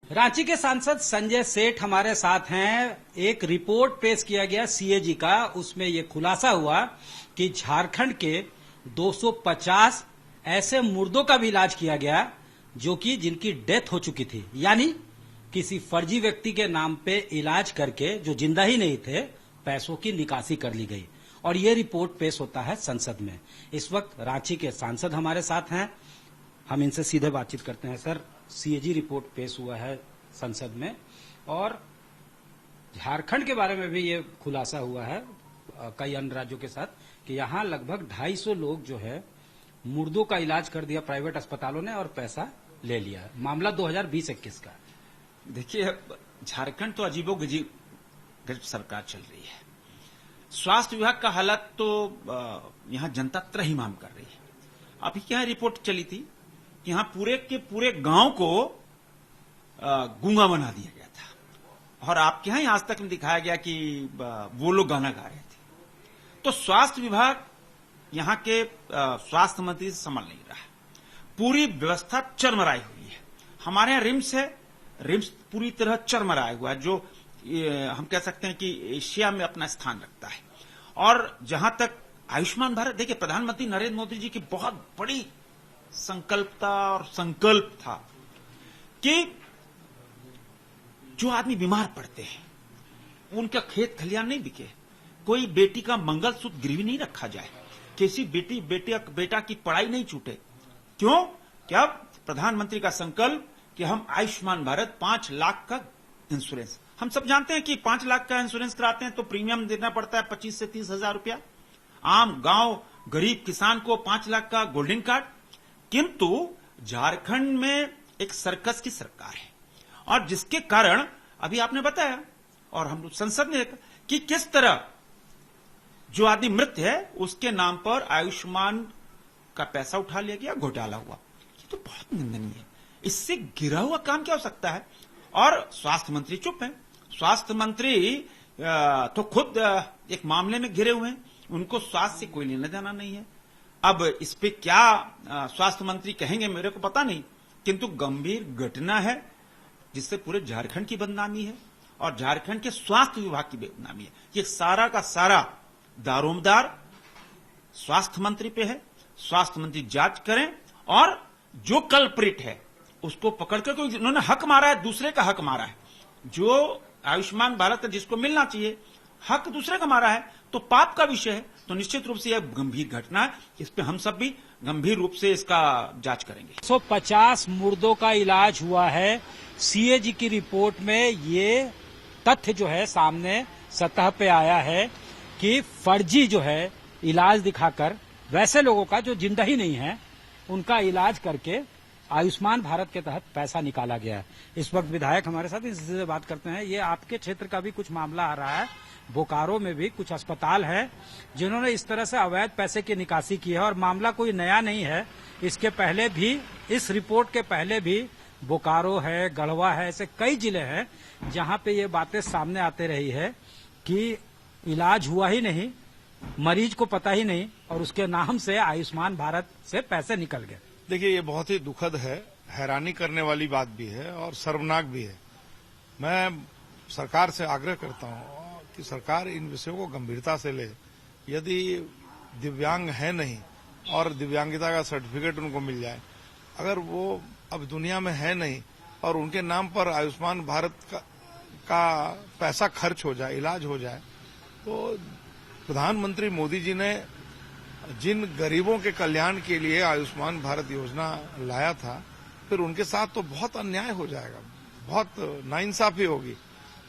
रांची के सांसद संजय सेठ हमारे साथ हैं। एक रिपोर्ट पेश किया गया सीएजी का, उसमें यह खुलासा हुआ कि झारखंड के 250 ऐसे मुर्दों का भी इलाज किया गया जो कि जिनकी डेथ हो चुकी थी, यानी किसी फर्जी व्यक्ति के नाम पे इलाज करके जो जिंदा ही नहीं थे पैसों की निकासी कर ली गई। और ये रिपोर्ट पेश होता है संसद में। इस वक्त रांची के सांसद हमारे साथ हैं, हम इनसे सीधे बातचीत करते हैं। सर, सीएजी रिपोर्ट पेश हुआ है संसद में और झारखंड के बारे में भी ये खुलासा हुआ है कई अन्य राज्यों के साथ कि यहां लगभग 250 लोग जो है मुर्दों का इलाज कर दिया प्राइवेट अस्पतालों ने और पैसा ले लिया। मामला 2020-21 का। देखिए, झारखंड तो अजीबोगरीब सरकार चल रही है। स्वास्थ्य विभाग का हालत तो यहां जनता त्रहिमाम कर रही है। अभी क्या रिपोर्ट चली थी, यहां पूरे के पूरे गांव को गूंगा बना दिया गया था और आपके यहां आज तक में दिखाया गया कि वो लोग गाना गा रहे थे। तो स्वास्थ्य विभाग यहां के स्वास्थ्य मंत्री से संभल नहीं रहा है। पूरी व्यवस्था चरमराई हुई है। हमारे यहां रिम्स है, रिम्स पूरी तरह चरमराया हुआ है, जो हम कह सकते हैं कि एशिया में अपना स्थान रखता है। और जहां तक आयुष्मान भारत, देखिए प्रधानमंत्री नरेंद्र मोदी जी की बहुत बड़ी संकल्पता और संकल्प था कि जो आदमी बीमार पड़ते हैं उनका खेत खलियान नहीं बिके, कोई बेटी का मंगलसूत्र गिरवी नहीं रखा जाए, किसी बेटा की पढ़ाई नहीं छूटे। क्यों? क्या प्रधानमंत्री का संकल्प कि हम आयुष्मान भारत 5 लाख का इंश्योरेंस, हम सब जानते हैं कि 5 लाख का इंश्योरेंस कराते हैं तो प्रीमियम देना पड़ता है 25 से 30 हजार रुपया। आम गांव गरीब किसान को 5 लाख का गोल्डन कार्ड। किंतु झारखंड में एक सर्कस की सरकार है और जिसके कारण अभी आपने बताया और हम संसद ने देखा कि किस तरह जो आदमी मृत है उसके नाम पर आयुष्मान का पैसा उठा लिया गया, घोटाला हुआ। ये तो बहुत निंदनीय है। इससे गिरा हुआ काम क्या हो सकता है? और स्वास्थ्य मंत्री चुप है। स्वास्थ्य मंत्री तो खुद एक मामले में घिरे हुए हैं, उनको स्वास्थ्य से कोई लेना देना नहीं है। अब इस पे क्या स्वास्थ्य मंत्री कहेंगे मेरे को पता नहीं, किंतु गंभीर घटना है जिससे पूरे झारखंड की बदनामी है और झारखंड के स्वास्थ्य विभाग की बदनामी है। ये सारा का सारा दारोमदार स्वास्थ्य मंत्री पे है। स्वास्थ्य मंत्री जांच करें और जो कल्प्रिट है उसको पकड़कर, क्योंकि उन्होंने हक मारा है, दूसरे का हक मारा है। जो आयुष्मान भारत का जिसको मिलना चाहिए हक दूसरे का मारा है तो पाप का विषय है। तो निश्चित रूप से यह गंभीर घटना है, इस पे हम सब भी गंभीर रूप से इसका जांच करेंगे। 150 मुर्दों का इलाज हुआ है। सीएजी की रिपोर्ट में ये तथ्य जो है सामने सतह पे आया है कि फर्जी जो है इलाज दिखाकर वैसे लोगों का जो जिंदा ही नहीं है उनका इलाज करके आयुष्मान भारत के तहत पैसा निकाला गया है। इस वक्त विधायक हमारे साथ इससे बात करते हैं। ये आपके क्षेत्र का भी कुछ मामला आ रहा है, बोकारो में भी कुछ अस्पताल है जिन्होंने इस तरह से अवैध पैसे की निकासी की है और मामला कोई नया नहीं है। इसके पहले भी, इस रिपोर्ट के पहले भी बोकारो है, गढ़वा है, ऐसे कई जिले हैं जहां पे ये बातें सामने आते रही है कि इलाज हुआ ही नहीं, मरीज को पता ही नहीं और उसके नाम से आयुष्मान भारत से पैसे निकल गए। देखिए, ये बहुत ही दुखद है, हैरानी करने वाली बात भी है और शर्मनाक भी है। मैं सरकार से आग्रह करता हूं कि सरकार इन विषयों को गंभीरता से ले। यदि दिव्यांग है नहीं और दिव्यांगता का सर्टिफिकेट उनको मिल जाए, अगर वो अब दुनिया में है नहीं और उनके नाम पर आयुष्मान भारत का पैसा खर्च हो जाए, इलाज हो जाए, तो प्रधानमंत्री मोदी जी ने जिन गरीबों के कल्याण के लिए आयुष्मान भारत योजना लाया था, फिर उनके साथ तो बहुत अन्याय हो जाएगा, बहुत नाइंसाफी होगी।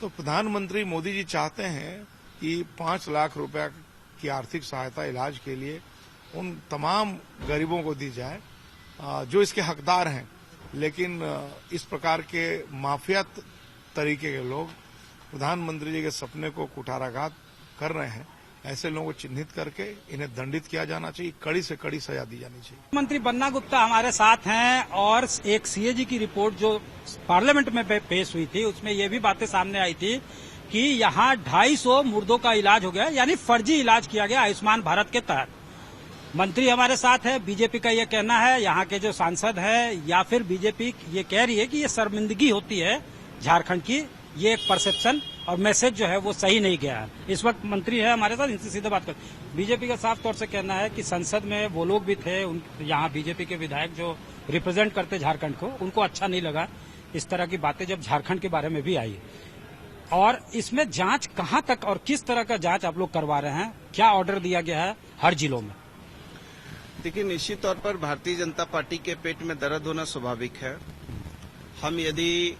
तो प्रधानमंत्री मोदी जी चाहते हैं कि 5 लाख रुपया की आर्थिक सहायता इलाज के लिए उन तमाम गरीबों को दी जाए जो इसके हकदार हैं। लेकिन इस प्रकार के माफिया तरीके के लोग प्रधानमंत्री जी के सपने को कुठाराघात कर रहे हैं। ऐसे लोगों को चिन्हित करके इन्हें दंडित किया जाना चाहिए, कड़ी से कड़ी सजा दी जानी चाहिए। मंत्री बन्ना गुप्ता हमारे साथ हैं और एक सीएजी की रिपोर्ट जो पार्लियामेंट में पेश हुई थी उसमें ये भी बातें सामने आई थी कि यहाँ 250 मुर्दों का इलाज हो गया, यानी फर्जी इलाज किया गया आयुष्मान भारत के तहत। मंत्री हमारे साथ है, बीजेपी का ये कहना है, यहाँ के जो सांसद है या फिर बीजेपी ये कह रही है कि ये शर्मिंदगी होती है झारखंड की, ये एक परसेप्शन और मैसेज जो है वो सही नहीं गया है। इस वक्त मंत्री है हमारे साथ, इनसे सीधे बात कर। बीजेपी का साफ तौर से कहना है कि संसद में वो लोग भी थे, यहाँ बीजेपी के विधायक जो रिप्रेजेंट करते झारखंड को, उनको अच्छा नहीं लगा इस तरह की बातें जब झारखंड के बारे में भी आई। और इसमें जांच कहां तक और किस तरह का जांच आप लोग करवा रहे हैं, क्या ऑर्डर दिया गया है हर जिलों में? देखिए, निश्चित तौर पर भारतीय जनता पार्टी के पेट में दर्द होना स्वाभाविक है। हम यदि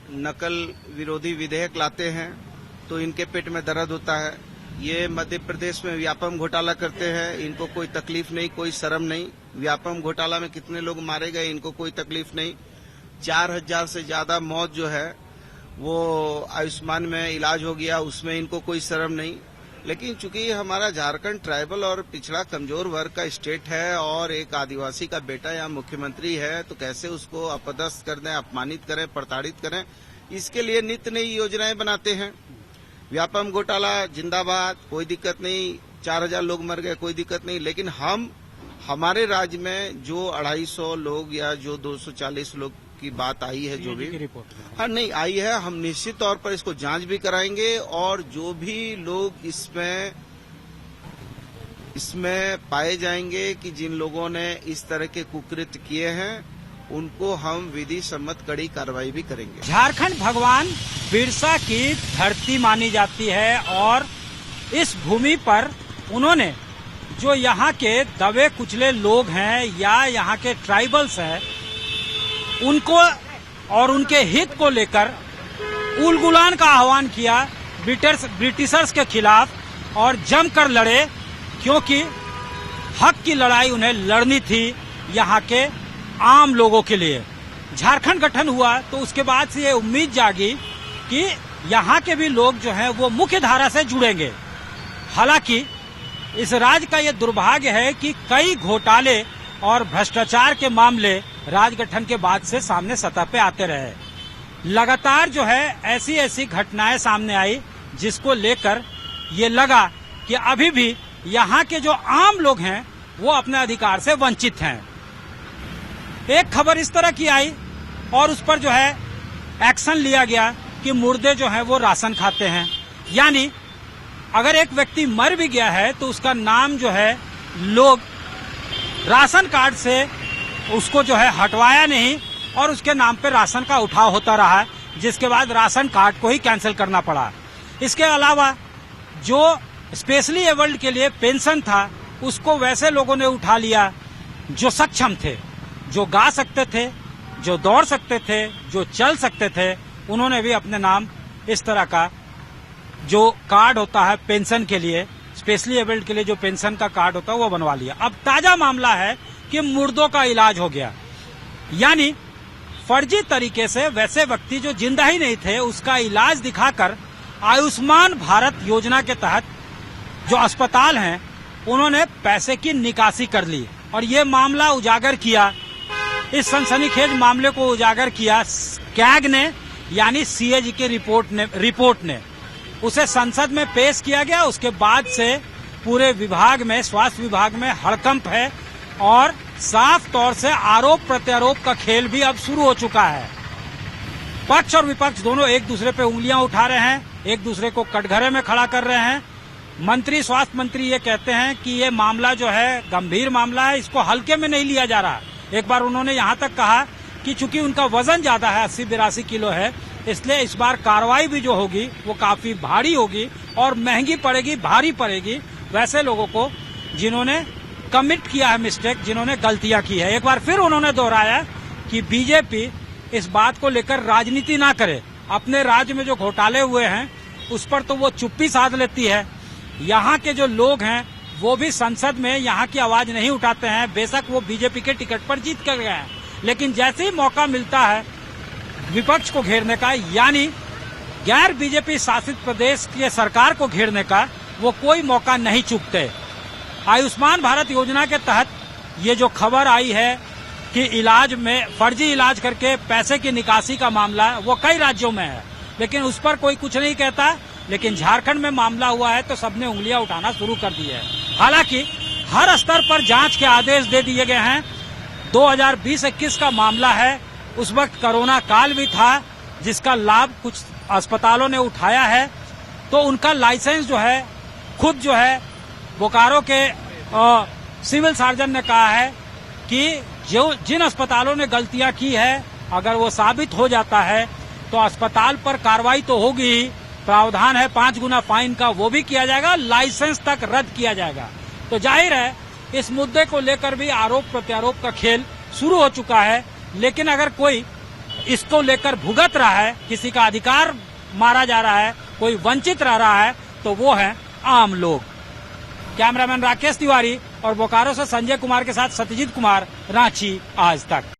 नकल विरोधी विधेयक लाते हैं तो इनके पेट में दर्द होता है। ये मध्य प्रदेश में व्यापम घोटाला करते हैं, इनको कोई तकलीफ नहीं, कोई शर्म नहीं। व्यापम घोटाला में कितने लोग मारे गए, इनको कोई तकलीफ नहीं। 4000 से ज्यादा मौत जो है वो आयुष्मान में इलाज हो गया, उसमें इनको कोई शर्म नहीं। लेकिन चूंकि हमारा झारखंड ट्राइबल और पिछड़ा कमजोर वर्ग का स्टेट है और एक आदिवासी का बेटा यहाँ मुख्यमंत्री है, तो कैसे उसको अपदस्थ कर दें, अपमानित करें, प्रताड़ित करें, इसके लिए नित्य नई योजनाएं बनाते हैं। व्यापम घोटाला जिंदाबाद, कोई दिक्कत नहीं, 4000 लोग मर गए, कोई दिक्कत नहीं। लेकिन हम हमारे राज्य में जो 250 लोग या जो 240 लोग की बात आई है, जो भी रिपोर्ट हाँ नहीं आई है, हम निश्चित तौर पर इसको जांच भी कराएंगे और जो भी लोग इसमें पाए जाएंगे कि जिन लोगों ने इस तरह के कुकृत्य किए हैं, उनको हम विधि सम्मत कड़ी कार्रवाई भी करेंगे। झारखंड भगवान बिरसा की धरती मानी जाती है और इस भूमि पर उन्होंने जो यहाँ के दबे कुचले लोग हैं या यहाँ के ट्राइबल्स हैं, उनको और उनके हित को लेकर उलगुलान का आह्वान किया ब्रिटिशर्स के खिलाफ और जमकर लड़े, क्योंकि हक की लड़ाई उन्हें लड़नी थी यहाँ के आम लोगों के लिए। झारखंड गठन हुआ तो उसके बाद से ये उम्मीद जागी कि यहाँ के भी लोग जो हैं वो मुख्य धारा से जुड़ेंगे। हालांकि इस राज्य का ये दुर्भाग्य है कि कई घोटाले और भ्रष्टाचार के मामले राज गठन के बाद से सामने सतह पे आते रहे। लगातार जो है ऐसी ऐसी घटनाएं सामने आई जिसको लेकर ये लगा कि अभी भी यहाँ के जो आम लोग हैं वो अपने अधिकार से वंचित हैं। एक खबर इस तरह की आई और उस पर जो है एक्शन लिया गया कि मुर्दे जो हैं वो राशन खाते हैं, यानी अगर एक व्यक्ति मर भी गया है तो उसका नाम जो है लोग राशन कार्ड से उसको जो है हटवाया नहीं और उसके नाम पे राशन का उठाव होता रहा, जिसके बाद राशन कार्ड को ही कैंसिल करना पड़ा। इसके अलावा जो स्पेशली एबल्ड के लिए पेंशन था उसको वैसे लोगों ने उठा लिया जो सक्षम थे, जो गा सकते थे, जो दौड़ सकते थे, जो चल सकते थे, उन्होंने भी अपने नाम इस तरह का जो कार्ड होता है पेंशन के लिए, स्पेशली एबल्ड के लिए जो पेंशन का कार्ड होता है वो बनवा लिया। अब ताजा मामला है कि मुर्दों का इलाज हो गया, यानी फर्जी तरीके से वैसे व्यक्ति जो जिंदा ही नहीं थे उसका इलाज दिखाकर आयुष्मान भारत योजना के तहत जो अस्पताल हैं उन्होंने पैसे की निकासी कर ली और ये मामला उजागर किया। इस सनसनीखेज मामले को उजागर किया कैग ने, यानी सीएजी की रिपोर्ट ने उसे संसद में पेश किया गया। उसके बाद से पूरे विभाग में, स्वास्थ्य विभाग में हड़कंप है और साफ तौर से आरोप प्रत्यारोप का खेल भी अब शुरू हो चुका है। पक्ष और विपक्ष दोनों एक दूसरे पे उंगलियां उठा रहे हैं, एक दूसरे को कटघरे में खड़ा कर रहे हैं। स्वास्थ्य मंत्री ये कहते हैं कि ये मामला जो है गंभीर मामला है, इसको हल्के में नहीं लिया जा रहा। एक बार उन्होंने यहाँ तक कहा कि चूंकि उनका वजन ज्यादा है, 80-82 किलो है, इसलिए इस बार कार्रवाई भी जो होगी वो काफी भारी होगी और महंगी पड़ेगी, भारी पड़ेगी वैसे लोगों को जिन्होंने कमिट किया है मिस्टेक, जिन्होंने गलतियां की है। एक बार फिर उन्होंने दोहराया कि बीजेपी इस बात को लेकर राजनीति ना करे, अपने राज्य में जो घोटाले हुए हैं उस पर तो वो चुप्पी साध लेती है। यहाँ के जो लोग हैं वो भी संसद में यहाँ की आवाज नहीं उठाते हैं, बेशक वो बीजेपी के टिकट पर जीत कर गए हैं, लेकिन जैसे ही मौका मिलता है विपक्ष को घेरने का, यानी गैर बीजेपी शासित प्रदेश की सरकार को घेरने का, वो कोई मौका नहीं चूकते। आयुष्मान भारत योजना के तहत ये जो खबर आई है कि इलाज में फर्जी इलाज करके पैसे की निकासी का मामला वो कई राज्यों में है, लेकिन उस पर कोई कुछ नहीं कहता। लेकिन झारखंड में मामला हुआ है तो सबने उंगलियां उठाना शुरू कर दी है। हालांकि हर स्तर पर जांच के आदेश दे दिए गए हैं। 2020-21 का मामला है, उस वक्त कोरोना काल भी था जिसका लाभ कुछ अस्पतालों ने उठाया है, तो उनका लाइसेंस जो है खुद जो है बोकारो के सिविल सर्जन ने कहा है कि जिन अस्पतालों ने गलतियां की है अगर वो साबित हो जाता है तो अस्पताल पर कार्रवाई तो होगी ही, प्रावधान है 5 गुना फाइन का, वो भी किया जाएगा, लाइसेंस तक रद्द किया जाएगा। तो जाहिर है इस मुद्दे को लेकर भी आरोप प्रत्यारोप का खेल शुरू हो चुका है। लेकिन अगर कोई इसको लेकर भुगत रहा है, किसी का अधिकार मारा जा रहा है, कोई वंचित रह रहा है, तो वो है आम लोग। कैमरामैन राकेश तिवारी और बोकारो से संजय कुमार के साथ सत्यजीत कुमार, रांची आज तक।